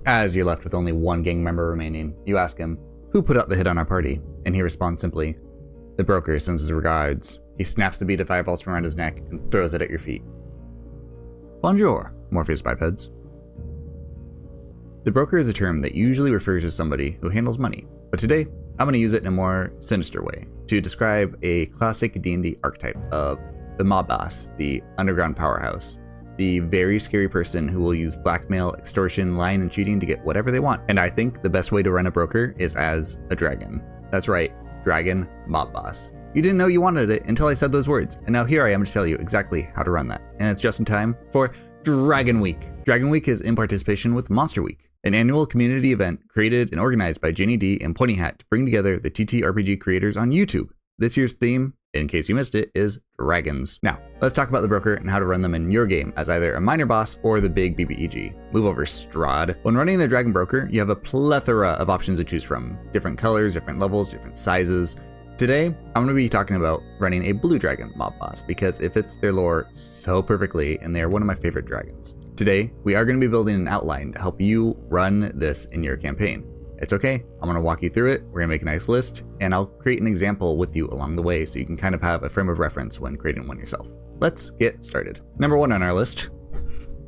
As you're left with only one gang member remaining, you ask him, "Who put up the hit on our party?" And he responds simply, "The broker sends his regards." He snaps the bead of fireballs from around his neck and throws it at your feet. Bonjour, Morpheus bipeds. The broker is a term that usually refers to somebody who handles money, but today I'm going to use it in a more sinister way to describe a classic D&D archetype of the mob boss, the underground powerhouse, the very scary person who will use blackmail, extortion, lying, and cheating to get whatever they want. And I think the best way to run a broker is as a dragon. That's right, dragon mob boss. You didn't know you wanted it until I said those words, and now here I am to tell you exactly how to run that. And it's just in time for Dragon Week. Dragon Week is in participation with Monster Week, an annual community event created and organized by Jenny D and Pointy Hat to bring together the TTRPG creators on YouTube. This year's theme, in case you missed it, is dragons. Now, let's talk about the broker and how to run them in your game as either a minor boss or the big BBEG. Move over, Strahd. When running a dragon broker, you have a plethora of options to choose from. Different colors, different levels, different sizes. Today, I'm going to be talking about running a blue dragon mob boss because it fits their lore so perfectly and they are one of my favorite dragons. Today, we are going to be building an outline to help you run this in your campaign. It's okay, I'm going to walk you through it, we're going to make a nice list, and I'll create an example with you along the way so you can kind of have a frame of reference when creating one yourself. Let's get started. Number 1 on our list,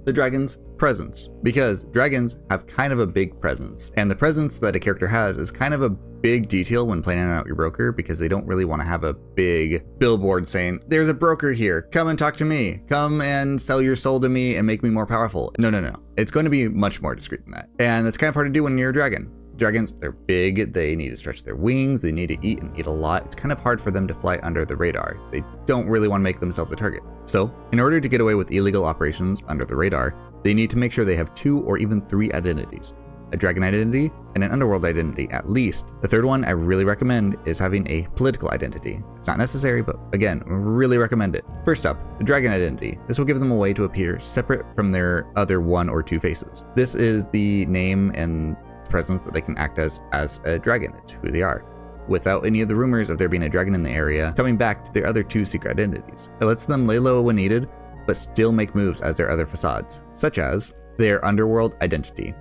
the dragon's presence. Because dragons have kind of a big presence, and the presence that a character has is kind of a big detail when planning out your broker because they don't really want to have a big billboard saying, "There's a broker here, come and talk to me, come and sell your soul to me and make me more powerful." No. It's going to be much more discreet than that. And that's kind of hard to do when you're a dragon. Dragons, they're big, they need to stretch their wings, they need to eat and eat a lot. It's kind of hard for them to fly under the radar. They don't really want to make themselves a target. So, in order to get away with illegal operations under the radar, they need to make sure they have 2 or even 3 identities. A dragon identity and an underworld identity at least. The third one I really recommend is having a political identity. It's not necessary, but again, really recommend it. First up, the dragon identity. This will give them a way to appear separate from their other 1 or 2 faces. This is the name and presence that they can act as a dragon. It's who they are, without any of the rumors of there being a dragon in the area coming back to their other 2 secret identities. It lets them lay low when needed, but still make moves as their other facades, such as their underworld identity.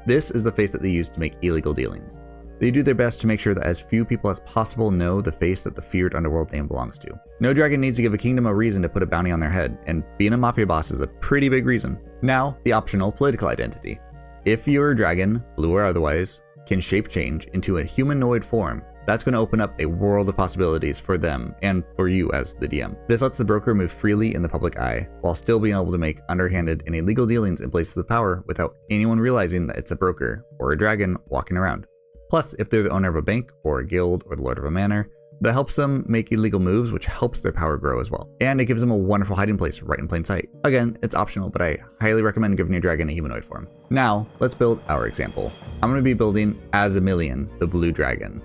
This is the face that they use to make illegal dealings. They do their best to make sure that as few people as possible know the face that the feared underworld name belongs to. No dragon needs to give a kingdom a reason to put a bounty on their head, and being a mafia boss is a pretty big reason. Now, the optional political identity. If your dragon, blue or otherwise, can shape change into a humanoid form, that's going to open up a world of possibilities for them and for you as the DM. This lets the broker move freely in the public eye, while still being able to make underhanded and illegal dealings in places of power without anyone realizing that it's a broker or a dragon walking around. Plus, if they're the owner of a bank or a guild or the lord of a manor, that helps them make illegal moves, which helps their power grow as well. And it gives them a wonderful hiding place right in plain sight. Again, it's optional, but I highly recommend giving your dragon a humanoid form. Now, let's build our example. I'm going to be building Azamilian, the blue dragon.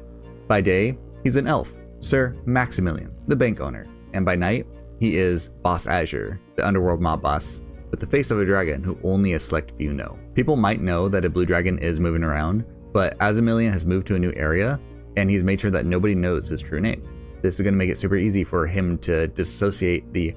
By day, he's an elf, Sir Maximilian, the bank owner. And by night, he is Boss Azure, the underworld mob boss, with the face of a dragon who only a select few know. People might know that a blue dragon is moving around, but Azamilian has moved to a new area, and he's made sure that nobody knows his true name. This is going to make it super easy for him to dissociate the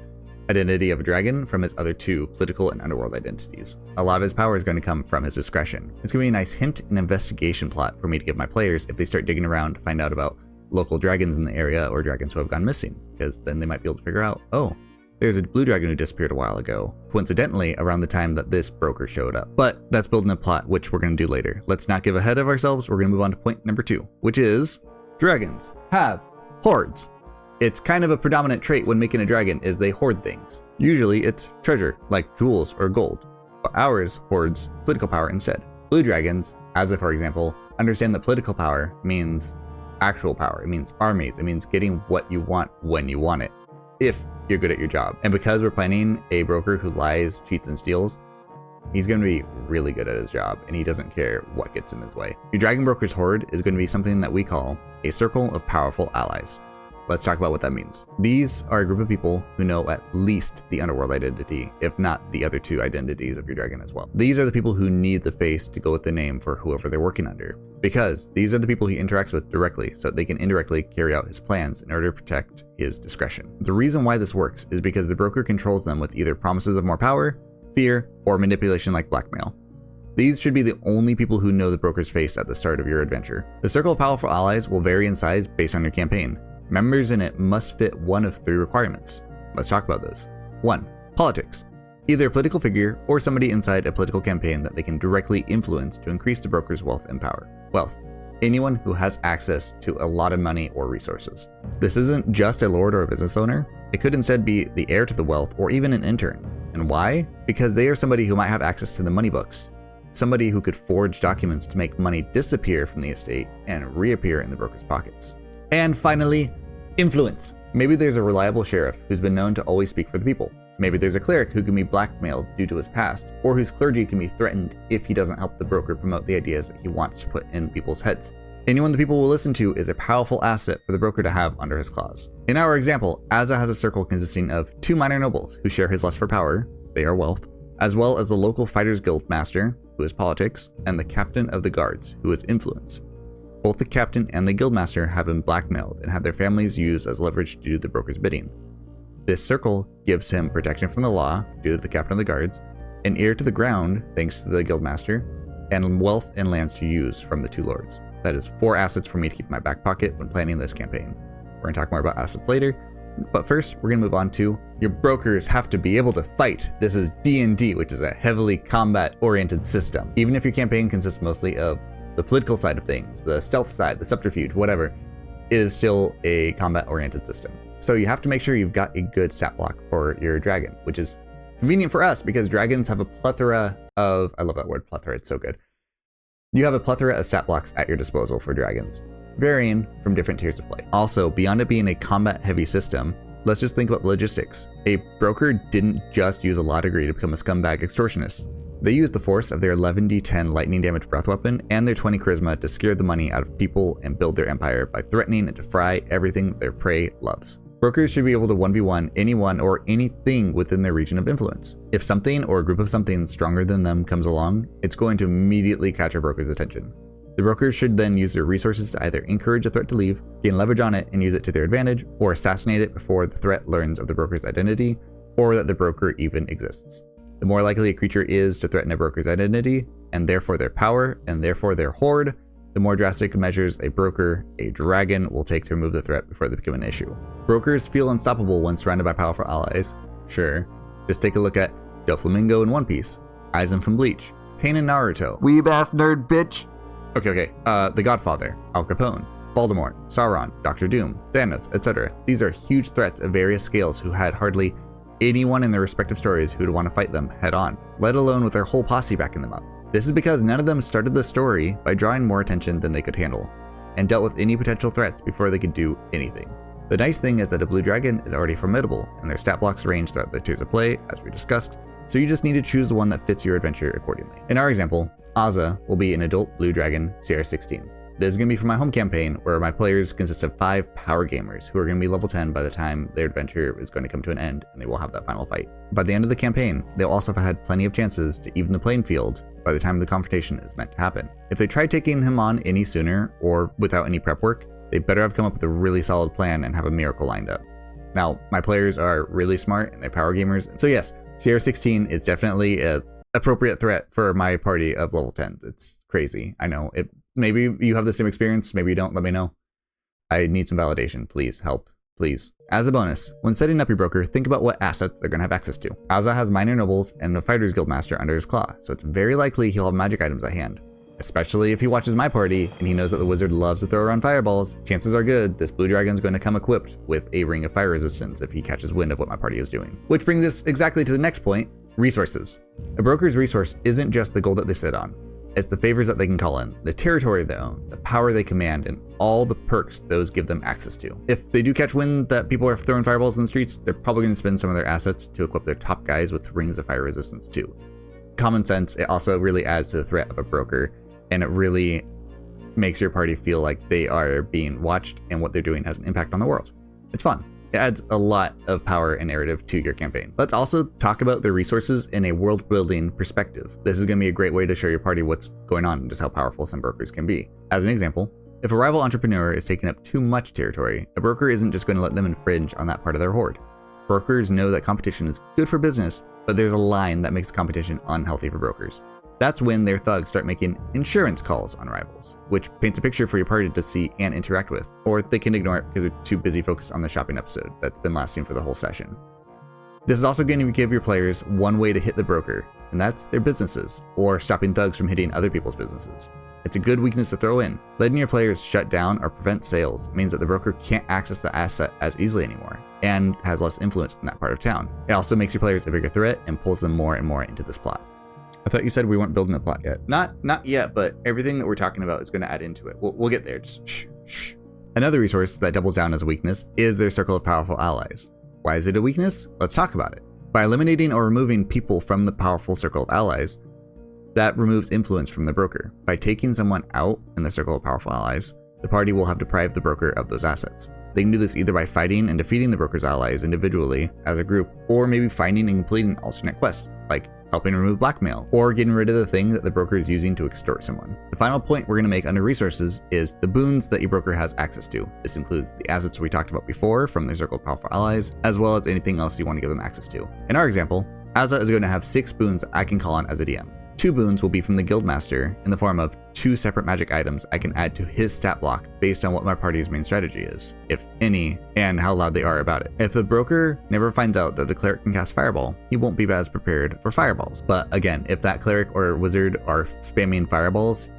identity of a dragon from his other 2 political and underworld identities. A lot of his power is going to come from his discretion. It's going to be a nice hint and investigation plot for me to give my players if they start digging around to find out about local dragons in the area or dragons who have gone missing, because then they might be able to figure out, oh, there's a blue dragon who disappeared a while ago, coincidentally around the time that this broker showed up. But that's building a plot, which we're going to do later. Let's not give ahead of ourselves. We're going to move on to point number 2, which is dragons have hoards. It's kind of a predominant trait when making a dragon is they hoard things. Usually it's treasure, like jewels or gold, but ours hoards political power instead. Blue dragons, as for example, understand that political power means actual power. It means armies. It means getting what you want when you want it, if you're good at your job. And because we're planning a broker who lies, cheats, and steals, he's going to be really good at his job, and he doesn't care what gets in his way. Your dragon broker's hoard is going to be something that we call a circle of powerful allies. Let's talk about what that means. These are a group of people who know at least the underworld identity, if not the other 2 identities of your dragon as well. These are the people who need the face to go with the name for whoever they're working under, because these are the people he interacts with directly, so they can indirectly carry out his plans in order to protect his discretion. The reason why this works is because the broker controls them with either promises of more power, fear, or manipulation like blackmail. These should be the only people who know the broker's face at the start of your adventure. The circle of powerful allies will vary in size based on your campaign. Members in it must fit one of 3 requirements. Let's talk about those. 1. Politics. Either a political figure or somebody inside a political campaign that they can directly influence to increase the broker's wealth and power. Wealth. Anyone who has access to a lot of money or resources. This isn't just a lord or a business owner. It could instead be the heir to the wealth or even an intern. And why? Because they are somebody who might have access to the money books. Somebody who could forge documents to make money disappear from the estate and reappear in the broker's pockets. And finally, influence. Maybe there's a reliable sheriff who's been known to always speak for the people. Maybe there's a cleric who can be blackmailed due to his past, or whose clergy can be threatened if he doesn't help the broker promote the ideas that he wants to put in people's heads. Anyone the people will listen to is a powerful asset for the broker to have under his claws. In our example, Azza has a circle consisting of 2 minor nobles who share his lust for power, they are wealth, as well as the local fighters guild master, who is politics, and the captain of the guards, who is influence. Both the captain and the guildmaster have been blackmailed and had their families used as leverage to do the broker's bidding. This circle gives him protection from the law due to the captain of the guards, an ear to the ground thanks to the guildmaster, and wealth and lands to use from the 2 lords. That is 4 assets for me to keep in my back pocket when planning this campaign. We're going to talk more about assets later, but first we're going to move on to your brokers have to be able to fight. This is D&D, which is a heavily combat-oriented system. Even if your campaign consists mostly of the political side of things, the stealth side, the subterfuge, whatever, it is still a combat-oriented system. So you have to make sure you've got a good stat block for your dragon, which is convenient for us because dragons have a plethora of, I love that word, plethora, it's so good. You have a plethora of stat blocks at your disposal for dragons, varying from different tiers of play. Also, beyond it being a combat-heavy system, let's just think about logistics. A broker didn't just use a law degree to become a scumbag extortionist. They used the force of their 11d10 lightning damage breath weapon and their 20 charisma to scare the money out of people and build their empire by threatening and to fry everything their prey loves. Brokers should be able to 1v1 anyone or anything within their region of influence. If something or a group of something stronger than them comes along, it's going to immediately catch a broker's attention. The brokers should then use their resources to either encourage a threat to leave, gain leverage on it and use it to their advantage, or assassinate it before the threat learns of the broker's identity, or that the broker even exists. The more likely a creature is to threaten a broker's identity, and therefore their power, and therefore their hoard, the more drastic measures a broker, a dragon, will take to remove the threat before they become an issue. Brokers feel unstoppable when surrounded by powerful allies. Sure, just take a look at Doflamingo in One Piece, Aizen from Bleach, Pain in Naruto. Weeb ass nerd bitch. Okay, The Godfather, Al Capone, Voldemort, Sauron, Doctor Doom, Thanos, etc. These are huge threats of various scales who had hardly anyone in their respective stories who would want to fight them head on, let alone with their whole posse backing them up. This is because none of them started the story by drawing more attention than they could handle, and dealt with any potential threats before they could do anything. The nice thing is that a blue dragon is already formidable, and their stat blocks range throughout the tiers of play, as we discussed, so you just need to choose the one that fits your adventure accordingly. In our example, Azza will be an adult blue dragon CR16. This is going to be for my home campaign, where my players consist of 5 power gamers who are going to be level 10 by the time their adventure is going to come to an end and they will have that final fight. By the end of the campaign, they'll also have had plenty of chances to even the playing field by the time the confrontation is meant to happen. If they try taking him on any sooner or without any prep work, they better have come up with a really solid plan and have a miracle lined up. Now, my players are really smart and they're power gamers, so yes, CR16 is definitely an appropriate threat for my party of level 10s. It's crazy, I know. Maybe you have the same experience, maybe you don't, let me know. I need some validation, please, help, please. As a bonus, when setting up your broker, think about what assets they're gonna have access to. Azza has minor nobles and a fighters guild master under his claw, so it's very likely he'll have magic items at hand. Especially if he watches my party and he knows that the wizard loves to throw around fireballs, chances are good this blue dragon's going to come equipped with a ring of fire resistance if he catches wind of what my party is doing. Which brings us exactly to the next point, resources. A broker's resource isn't just the gold that they sit on. It's the favors that they can call in, the territory they own, the power they command, and all the perks those give them access to. If they do catch wind that people are throwing fireballs in the streets, they're probably going to spend some of their assets to equip their top guys with rings of fire resistance too. Common sense, it also really adds to the threat of a broker, and it really makes your party feel like they are being watched and what they're doing has an impact on the world. It's fun. It adds a lot of power and narrative to your campaign. Let's also talk about the resources in a world building perspective. This is going to be a great way to show your party what's going on and just how powerful some brokers can be. As an example, if a rival entrepreneur is taking up too much territory, a broker isn't just going to let them infringe on that part of their hoard. Brokers know that competition is good for business, but there's a line that makes competition unhealthy for brokers. That's when their thugs start making insurance calls on rivals, which paints a picture for your party to see and interact with, or they can ignore it because they're too busy focused on the shopping episode that's been lasting for the whole session. This is also going to give your players one way to hit the broker, and that's their businesses, or stopping thugs from hitting other people's businesses. It's a good weakness to throw in. Letting your players shut down or prevent sales means that the broker can't access the asset as easily anymore, and has less influence in that part of town. It also makes your players a bigger threat and pulls them more and more into this plot. I thought you said we weren't building a plot yet. Not yet, but everything that we're talking about is going to add into it. We'll get there, just shh. Another resource that doubles down as a weakness is their circle of powerful allies. Why is it a weakness? Let's talk about it. By eliminating or removing people from the powerful circle of allies, that removes influence from the broker. By taking someone out in the circle of powerful allies, the party will have deprived the broker of those assets. They can do this either by fighting and defeating the broker's allies individually as a group, or maybe finding and completing alternate quests, like helping remove blackmail, or getting rid of the thing that the broker is using to extort someone. The final point we're going to make under resources is the boons that your broker has access to. This includes the assets we talked about before from their circle of powerful allies, as well as anything else you want to give them access to. In our example, Azza is going to have 6 boons I can call on as a DM. 2 boons will be from the Guildmaster in the form of 2 separate magic items I can add to his stat block based on what my party's main strategy is, if any, and how loud they are about it. If the broker never finds out that the cleric can cast Fireball, he won't be as prepared for fireballs. But again, if that cleric or wizard are spamming fireballs,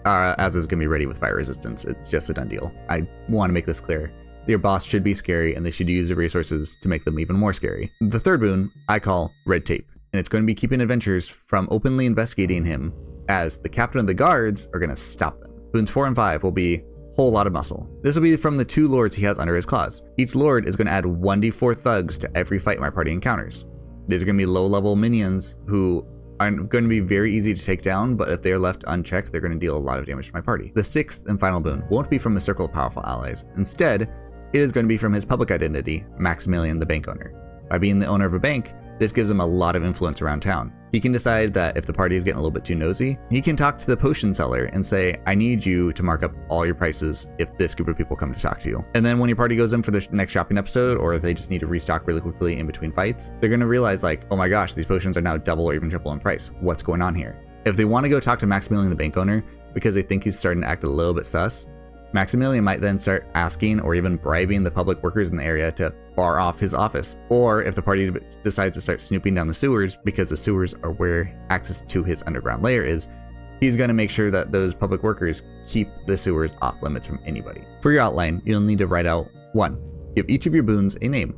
Azza's gonna be ready with fire resistance. It's just a done deal. I want to make this clear. Your boss should be scary, and they should use the resources to make them even more scary. The third boon I call Red Tape, and it's going to be keeping adventurers from openly investigating him, as the captain of the guards are going to stop them. Boons 4 and 5 will be Whole Lot of Muscle. This will be from the 2 lords he has under his claws. Each lord is going to add 1d4 thugs to every fight my party encounters. These are going to be low-level minions who are going to be very easy to take down, but if they're left unchecked, they're going to deal a lot of damage to my party. The 6th and final boon won't be from the circle of powerful allies. Instead, it is going to be from his public identity, Maximilian the bank owner. By being the owner of a bank, this gives him a lot of influence around town. He can decide that if the party is getting a little bit too nosy, he can talk to the potion seller and say, I need you to mark up all your prices if this group of people come to talk to you. And then when your party goes in for the next shopping episode, or if they just need to restock really quickly in between fights, they're gonna realize like, oh my gosh, these potions are now double or even triple in price. What's going on here? If they wanna go talk to Maximilian the bank owner because they think he's starting to act a little bit sus, Maximilian might then start asking or even bribing the public workers in the area to bar off his office. Or if the party decides to start snooping down the sewers, because the sewers are where access to his underground lair is, he's going to make sure that those public workers keep the sewers off limits from anybody. For your outline, you'll need to write out 1. Give each of your boons a name.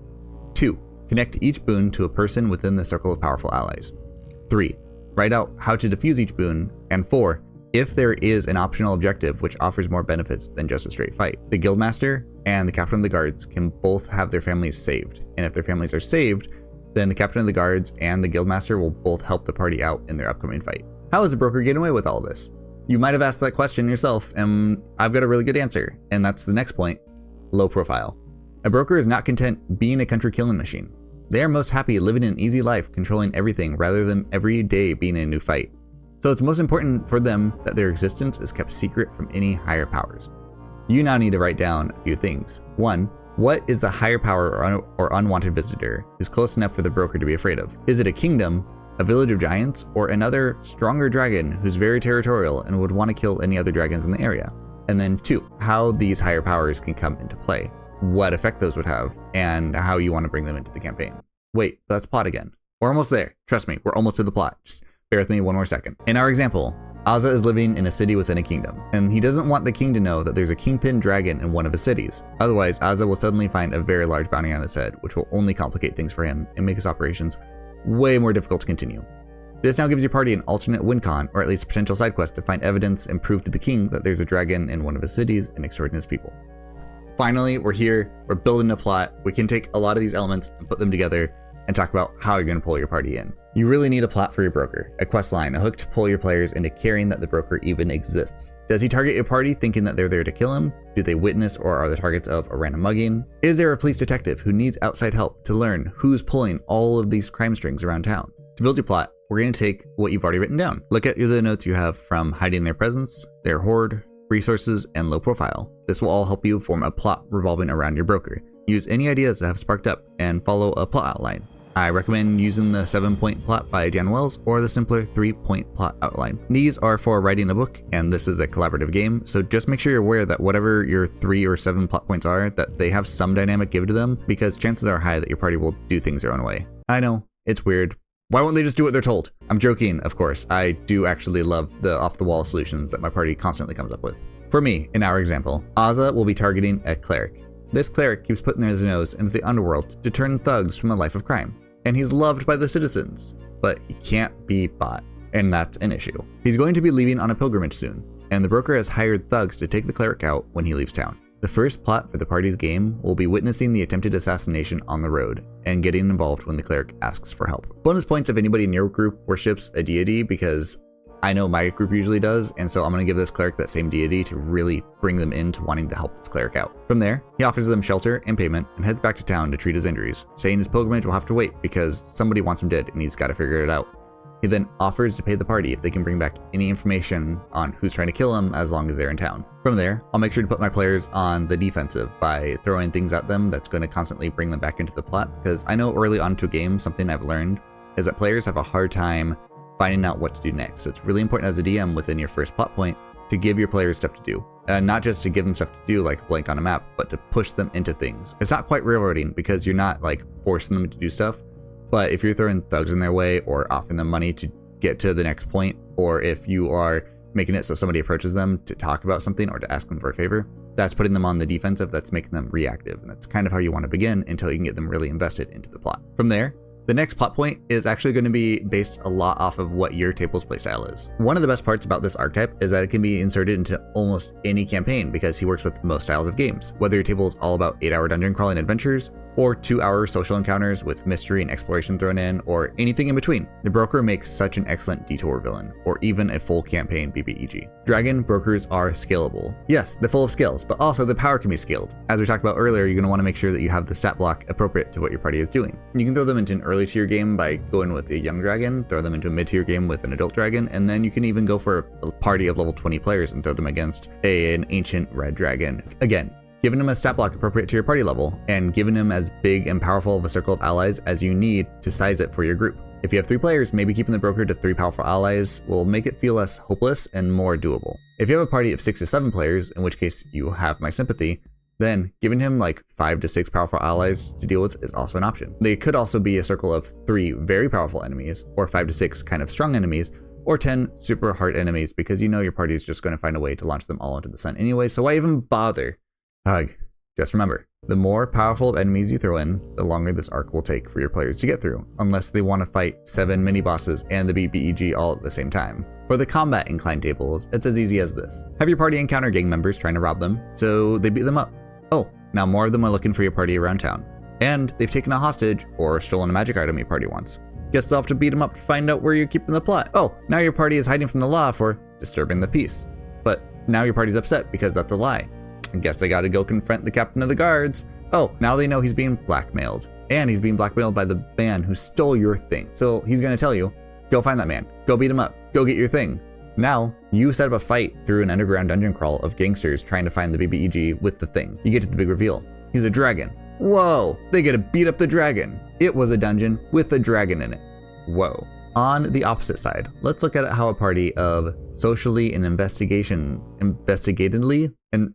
2. Connect each boon to a person within the circle of powerful allies. 3. Write out how to defuse each boon. And 4. If there is an optional objective which offers more benefits than just a straight fight. The Guildmaster and the Captain of the Guards can both have their families saved, and if their families are saved, then the Captain of the Guards and the Guildmaster will both help the party out in their upcoming fight. How is the broker getting away with all of this? You might have asked that question yourself, and I've got a really good answer, and that's the next point: low profile. A broker is not content being a country killing machine. They are most happy living an easy life, controlling everything rather than every day being in a new fight. So it's most important for them that their existence is kept secret from any higher powers. You now need to write down a few things. 1. What is the higher power or unwanted visitor who's close enough for the broker to be afraid of? Is it a kingdom, a village of giants, or another stronger dragon who's very territorial and would want to kill any other dragons in the area? And then 2, how these higher powers can come into play, what effect those would have, and how you want to bring them into the campaign. Wait, that's plot again. We're almost there. Trust me, we're almost to the plot. Just bear with me one more second. In our example, Azza is living in a city within a kingdom, and he doesn't want the king to know that there's a kingpin dragon in one of his cities. Otherwise, Azza will suddenly find a very large bounty on his head, which will only complicate things for him and make his operations way more difficult to continue. This now gives your party an alternate win con, or at least a potential side quest to find evidence and prove to the king that there's a dragon in one of his cities and extorting his people. Finally, we're here, we're building a plot. We can take a lot of these elements and put them together and talk about how you're going to pull your party in. You really need a plot for your broker, a quest line, a hook to pull your players into caring that the broker even exists. Does he target your party thinking that they're there to kill him? Do they witness or are the targets of a random mugging? Is there a police detective who needs outside help to learn who's pulling all of these crime strings around town? To build your plot, we're going to take what you've already written down. Look at the notes you have from hiding their presence, their hoard, resources, and low profile. This will all help you form a plot revolving around your broker. Use any ideas that have sparked up and follow a plot outline. I recommend using the 7-point plot by Dan Wells or the simpler 3-point plot outline. These are for writing a book, and this is a collaborative game, so just make sure you're aware that whatever your 3 or 7 plot points are, that they have some dynamic given to them, because chances are high that your party will do things their own way. I know, it's weird. Why won't they just do what they're told? I'm joking, of course. I do actually love the off-the-wall solutions that my party constantly comes up with. For me, in our example, Azza will be targeting a cleric. This cleric keeps putting his nose into the underworld to turn thugs from a life of crime. And he's loved by the citizens, but he can't be bought, and that's an issue. He's going to be leaving on a pilgrimage soon, and the broker has hired thugs to take the cleric out when he leaves town. The first plot for the party's game will be witnessing the attempted assassination on the road, and getting involved when the cleric asks for help. Bonus points if anybody in your group worships a deity, because I know my group usually does, and so I'm going to give this cleric that same deity to really bring them into wanting to help this cleric out. From there, he offers them shelter and payment and heads back to town to treat his injuries, saying his pilgrimage will have to wait because somebody wants him dead and he's got to figure it out. He then offers to pay the party if they can bring back any information on who's trying to kill him as long as they're in town. From there, I'll make sure to put my players on the defensive by throwing things at them that's going to constantly bring them back into the plot, because I know early on to a game, something I've learned is that players have a hard time finding out what to do next. So it's really important as a DM within your first plot point to give your players stuff to do. And not just to give them stuff to do like blank on a map, but to push them into things. It's not quite railroading because you're not like forcing them to do stuff, but if you're throwing thugs in their way or offering them money to get to the next point, or if you are making it so somebody approaches them to talk about something or to ask them for a favor, that's putting them on the defensive, that's making them reactive. And that's kind of how you want to begin until you can get them really invested into the plot. From there, the next plot point is actually going to be based a lot off of what your table's playstyle is. One of the best parts about this archetype is that it can be inserted into almost any campaign because he works with most styles of games, whether your table is all about 8-hour dungeon crawling adventures, or 2-hour social encounters with mystery and exploration thrown in, or anything in between. The broker makes such an excellent detour villain, or even a full campaign BBEG. Dragon brokers are scalable. Yes, they're full of skills, but also the power can be scaled. As we talked about earlier, you're going to want to make sure that you have the stat block appropriate to what your party is doing. You can throw them into an early tier game by going with a young dragon, throw them into a mid tier game with an adult dragon, and then you can even go for a party of level 20 players and throw them against an ancient red dragon. Again, giving him a stat block appropriate to your party level, and giving him as big and powerful of a circle of allies as you need to size it for your group. If you have 3 players, maybe keeping the broker to 3 powerful allies will make it feel less hopeless and more doable. If you have a party of 6 to 7 players, in which case you have my sympathy, then giving him like 5 to 6 powerful allies to deal with is also an option. They could also be a circle of 3 very powerful enemies, or 5 to 6 kind of strong enemies, or 10 super hard enemies, because you know your party is just going to find a way to launch them all into the sun anyway, so why even bother? Hug. Just remember, the more powerful of enemies you throw in, the longer this arc will take for your players to get through, unless they want to fight 7 mini-bosses and the BBEG all at the same time. For the combat inclined tables, it's as easy as this. Have your party encounter gang members trying to rob them, so they beat them up. Oh, now more of them are looking for your party around town. And they've taken a hostage or stolen a magic item your party wants. Guess they'll have to beat them up to find out where you're keeping the plot. Oh, now your party is hiding from the law for disturbing the peace. But now your party's upset because that's a lie. I guess they gotta go confront the captain of the guards. Oh, now they know he's being blackmailed. And he's being blackmailed by the man who stole your thing. So he's gonna tell you, go find that man, go beat him up, go get your thing. Now, you set up a fight through an underground dungeon crawl of gangsters trying to find the BBEG with the thing. You get to the big reveal. He's a dragon. Whoa, they get to beat up the dragon. It was a dungeon with a dragon in it. Whoa. On the opposite side, let's look at how a party of socially and investigatedly, and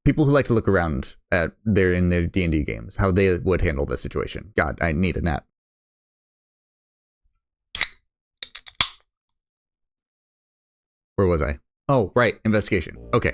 people who like to look around at in their D&D games, how they would handle this situation. God, I need a nap. Where was I? Oh, right, investigation. Okay.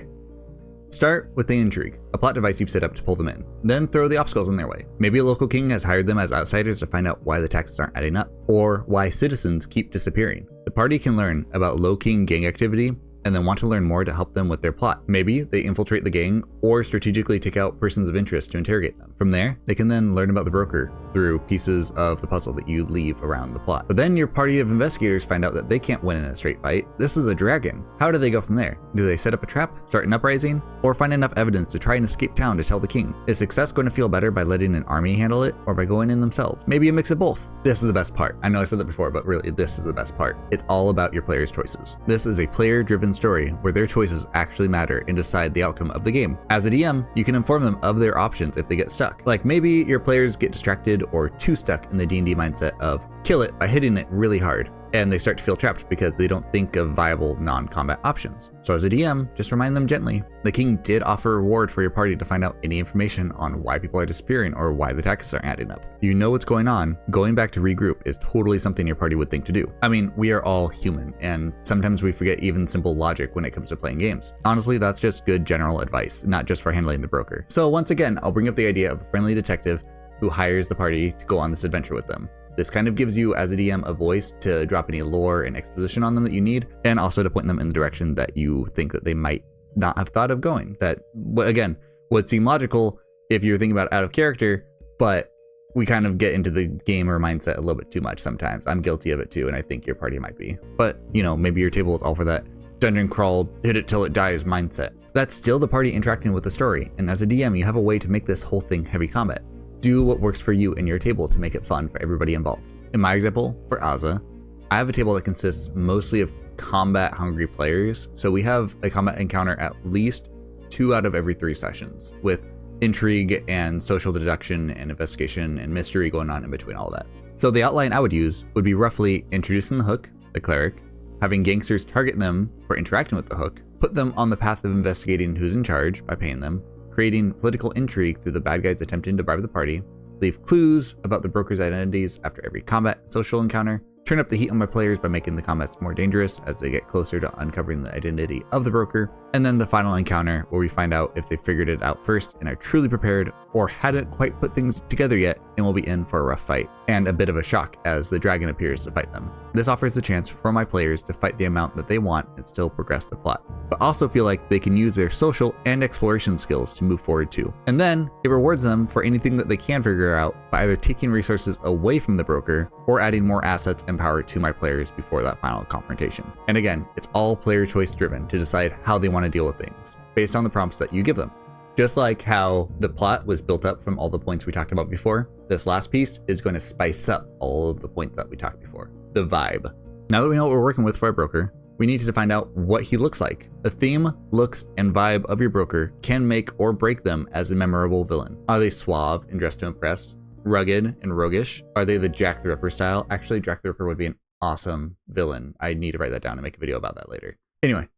Start with the intrigue, a plot device you've set up to pull them in. Then throw the obstacles in their way. Maybe a local king has hired them as outsiders to find out why the taxes aren't adding up, or why citizens keep disappearing. The party can learn about low-key gang activity and then want to learn more to help them with their plot. Maybe they infiltrate the gang or strategically take out persons of interest to interrogate them. From there, they can then learn about the broker through pieces of the puzzle that you leave around the plot. But then your party of investigators find out that they can't win in a straight fight. This is a dragon. How do they go from there? Do they set up a trap, start an uprising, or find enough evidence to try and escape town to tell the king? Is success going to feel better by letting an army handle it or by going in themselves? Maybe a mix of both. This is the best part. I know I said that before, but really this is the best part. It's all about your players' choices. This is a player-driven story where their choices actually matter and decide the outcome of the game. As a DM, you can inform them of their options if they get stuck. Like maybe your players get distracted or too stuck in the D&D mindset of kill it by hitting it really hard, and they start to feel trapped because they don't think of viable non-combat options. So as a DM, just remind them gently, the king did offer a reward for your party to find out any information on why people are disappearing or why the tactics aren't adding up. You know what's going on, going back to regroup is totally something your party would think to do. I mean, we are all human, and sometimes we forget even simple logic when it comes to playing games. Honestly, that's just good general advice, not just for handling the broker. So once again, I'll bring up the idea of a friendly detective who hires the party to go on this adventure with them. This kind of gives you, as a DM, a voice to drop any lore and exposition on them that you need, and also to point them in the direction that you think that they might not have thought of going. That, again, would seem logical if you're thinking about it out of character, but we kind of get into the gamer mindset a little bit too much sometimes. I'm guilty of it too, and I think your party might be. But, you know, maybe your table is all for that dungeon crawl, hit it till it dies mindset. That's still the party interacting with the story, and as a DM, you have a way to make this whole thing heavy combat. Do what works for you and your table to make it fun for everybody involved. In my example, for Aza, I have a table that consists mostly of combat-hungry players, so we have a combat encounter at least 2 out of every 3 sessions, with intrigue and social deduction and investigation and mystery going on in between all that. So the outline I would use would be roughly introducing the hook, the cleric, having gangsters target them for interacting with the hook, put them on the path of investigating who's in charge by paying them, creating political intrigue through the bad guys attempting to bribe the party, leave clues about the broker's identities after every combat and social encounter, turn up the heat on my players by making the combats more dangerous as they get closer to uncovering the identity of the broker, and then the final encounter where we find out if they figured it out first and are truly prepared, or hadn't quite put things together yet and will be in for a rough fight, and a bit of a shock as the dragon appears to fight them. This offers the chance for my players to fight the amount that they want and still progress the plot, but also feel like they can use their social and exploration skills to move forward too. And then it rewards them for anything that they can figure out by either taking resources away from the broker or adding more assets and power to my players before that final confrontation. And again, it's all player choice driven to decide how they want to deal with things based on the prompts that you give them. Just like how the plot was built up from all the points we talked about before, this last piece is going to spice up all of the points that we talked before. The vibe. Now that we know what we're working with for our broker, we need to find out what he looks like. The theme, looks, and vibe of your broker can make or break them as a memorable villain. Are they suave and dressed to impress? Rugged and roguish? Are they the Jack the Ripper style? Actually, Jack the Ripper would be an awesome villain. I need to write that down and make a video about that later. Anyway,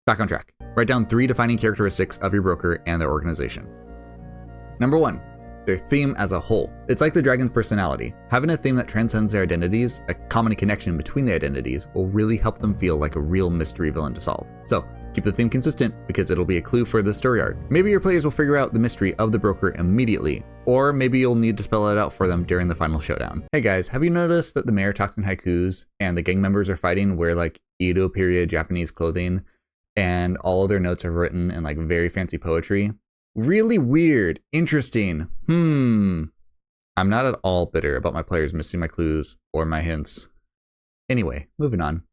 back on track. Write down 3 defining characteristics of your broker and their organization. Number 1, their theme as a whole. It's like the dragon's personality. Having a theme that transcends their identities, a common connection between the identities, will really help them feel like a real mystery villain to solve. So keep the theme consistent because it'll be a clue for the story arc. Maybe your players will figure out the mystery of the broker immediately, or maybe you'll need to spell it out for them during the final showdown. Hey guys, have you noticed that the mayor talks in haikus and the gang members are fighting wear like Edo period Japanese clothing and all of their notes are written in like very fancy poetry? Really weird, interesting. I'm not at all bitter about my players missing my clues or my hints. Anyway, moving on.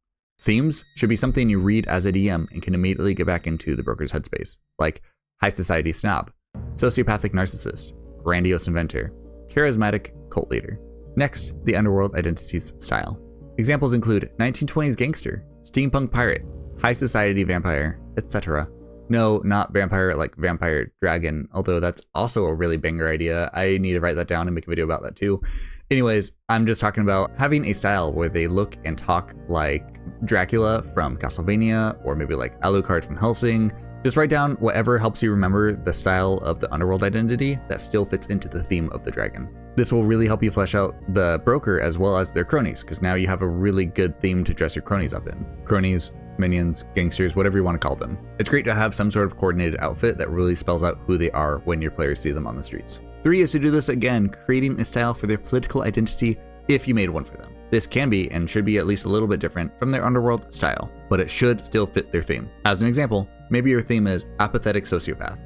Themes should be something you read as a DM and can immediately get back into the broker's headspace, like high society snob, sociopathic narcissist, grandiose inventor, charismatic cult leader. Next, the underworld identities style. Examples include 1920s gangster, steampunk pirate, high society vampire, etc. No, not vampire like vampire dragon, although that's also a really banger idea. I need to write that down and make a video about that too. Anyways, I'm just talking about having a style where they look and talk like Dracula from Castlevania, or maybe like Alucard from Helsing. Just write down whatever helps you remember the style of the underworld identity that still fits into the theme of the dragon. This will really help you flesh out the broker as well as their cronies, because now you have a really good theme to dress your cronies up in. Cronies, minions, gangsters, whatever you want to call them. It's great to have some sort of coordinated outfit that really spells out who they are when your players see them on the streets. 3 is to do this again, creating a style for their political identity if you made one for them. This can be and should be at least a little bit different from their underworld style, but it should still fit their theme. As an example, maybe your theme is apathetic sociopath.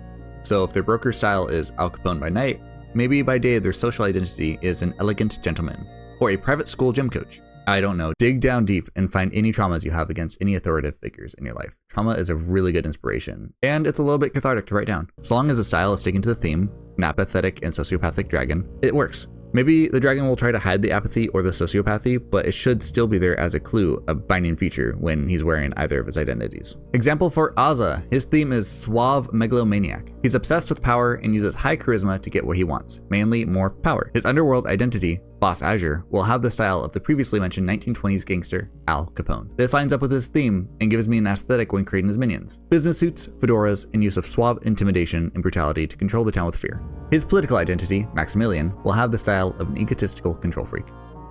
So if their broker style is Al Capone by night, maybe by day their social identity is an elegant gentleman, or a private school gym coach. I don't know. Dig down deep and find any traumas you have against any authoritative figures in your life. Trauma is a really good inspiration, and it's a little bit cathartic to write down. So long as the style is sticking to the theme, an apathetic and sociopathic dragon, it works. Maybe the dragon will try to hide the apathy or the sociopathy, but it should still be there as a clue, a binding feature when he's wearing either of his identities. Example for Azza, his theme is suave megalomaniac. He's obsessed with power and uses high charisma to get what he wants, mainly more power. His underworld identity, Boss Azure, will have the style of the previously mentioned 1920s gangster Al Capone. This lines up with his theme and gives me an aesthetic when creating his minions. Business suits, fedoras, and use of suave intimidation and brutality to control the town with fear. His political identity, Maximilian, will have the style of an egotistical control freak.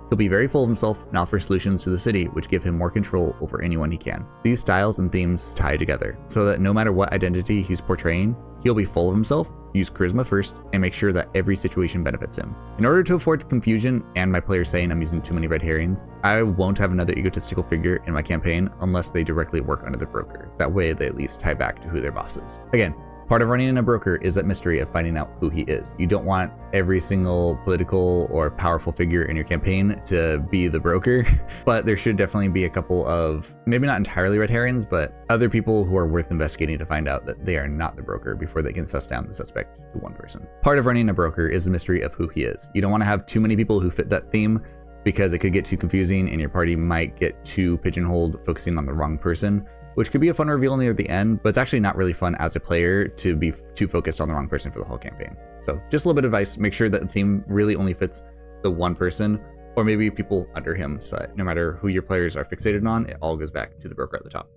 He'll be very full of himself and offer solutions to the city which give him more control over anyone he can. These styles and themes tie together, so that no matter what identity he's portraying, he'll be full of himself, use charisma first, and make sure that every situation benefits him. In order to avoid confusion and my players saying I'm using too many red herrings, I won't have another egotistical figure in my campaign unless they directly work under the broker. That way they at least tie back to who their boss is. Again, part of running in a broker is that mystery of finding out who he is. You don't want every single political or powerful figure in your campaign to be the broker, but there should definitely be a couple of, maybe not entirely red herrings, but other people who are worth investigating to find out that they are not the broker before they can suss down the suspect to one person. Part of running a broker is the mystery of who he is. You don't want to have too many people who fit that theme because it could get too confusing and your party might get too pigeonholed focusing on the wrong person, which could be a fun reveal near the end, but it's actually not really fun as a player to be too focused on the wrong person for the whole campaign. So just a little bit of advice, make sure that the theme really only fits the one person, or maybe people under him, so that no matter who your players are fixated on, it all goes back to the broker at the top.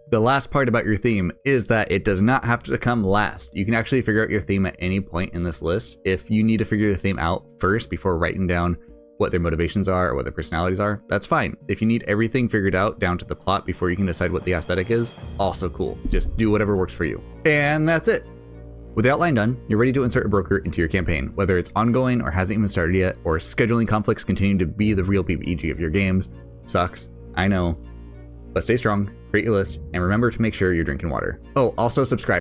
The last part about your theme is that it does not have to come last. You can actually figure out your theme at any point in this list. If you need to figure the theme out first before writing down what their motivations are or what their personalities are, that's fine. If you need everything figured out down to the plot before you can decide what the aesthetic is, also cool. Just do whatever works for you. And that's it. With the outline done, you're ready to insert a broker into your campaign, whether it's ongoing or hasn't even started yet, or scheduling conflicts continue to be the real BBEG of your games. Sucks, I know. But stay strong, create your list, and remember to make sure you're drinking water. Oh, also subscribe.